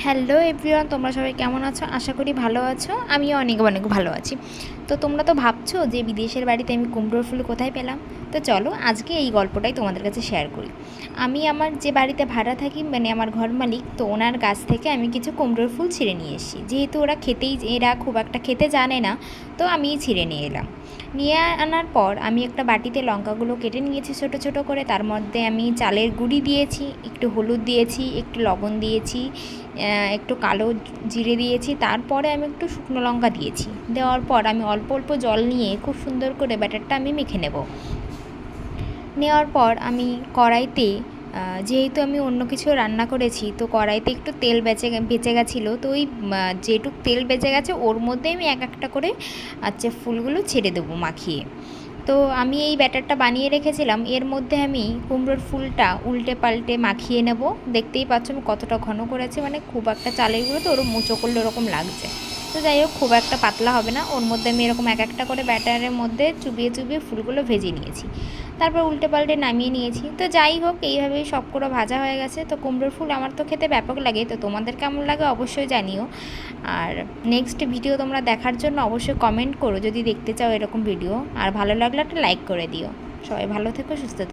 Hello everyone, তোমরা সবাই কেমন আছো? আশা করি ভালো আছো। আমিও অনেক অনেক ভালো আছি। তো তোমরা তো ভাবছো যে বিদেশের বাড়িতে আমি কুমড়োর ফুল কোথায় পেলাম। তো চলো আজকে এই গল্পটাই তোমাদের কাছে শেয়ার করি। আমি আমার যে বাড়িতে ভাড়া থাকি, মানে আমার ঘর মালিক, তো ওনার গাছ থেকে আমি কিছু কুমড়োর ফুল ছিঁড়ে নিয়ে এসেছি। যেহেতু এরা খুব একটা খেতে জানে না, তো আমিই ছিঁড়ে নিয়ে এলাম। নিয়ে আনার পর আমি একটা বাটিতে লঙ্কাগুলো কেটে নিয়েছি ছোটো ছোটো করে। তার মধ্যে আমি চালের গুঁড়ি দিয়েছি, একটু হলুদ দিয়েছি, একটু লবণ দিয়েছি, একটু কালো জিরে দিয়েছি। তারপরে আমি একটু শুকনো লঙ্কা দিয়েছি। দেওয়ার পর আমি অল্প অল্প জল নিয়ে খুব সুন্দর করে ব্যাটারটা আমি মেখে নেব। নেওয়ার পর আমি কড়াইতে, যেহেতু আমি অন্য কিছু রান্না করেছি, তো কড়াইতে একটু তেল বেঁচে গেছিলো। তো ওই যেটুক তেল বেঁচে গেছে ওর মধ্যে আমি এক একটা করে ফুলগুলো ছেড়ে দেবো মাখিয়ে। তো আমি এই ব্যাটারটা বানিয়ে রেখেছিলাম, এর মধ্যে আমি কুমড়োর ফুলটা উল্টে পাল্টে মাখিয়ে নেব। দেখতেই পাচ্ছ আমি কতটা ঘন করেছি, মানে খুব একটা চালের গুঁড়ো তো ওরকম মুচো করলে ওরকম লাগছে। তো যাই হোক, খুব একটা পাতলা হবে না। ওর মধ্যে আমি এরকম এক একটা করে ব্যাটারের মধ্যে চুবিয়ে চুবিয়ে ফুলগুলো ভেজে নিয়েছি। তারপর উল্টে পাল্টে নামিয়ে নিয়েছি। তো যাই হোক, এইভাবেই সবগুলো ভাজা হয়ে গেছে। তো কুমড়োর ফুল আমার তো খেতে ব্যাপক লাগে, তো তোমাদের কেমন লাগে অবশ্যই জানিও। আর নেক্সট ভিডিও তোমরা দেখার জন্য অবশ্যই কমেন্ট করো যদি দেখতে চাও এরকম ভিডিও। আর ভালো লাগলে একটা লাইক করে দিও। সবাই ভালো থেকো, সুস্থ থেকো।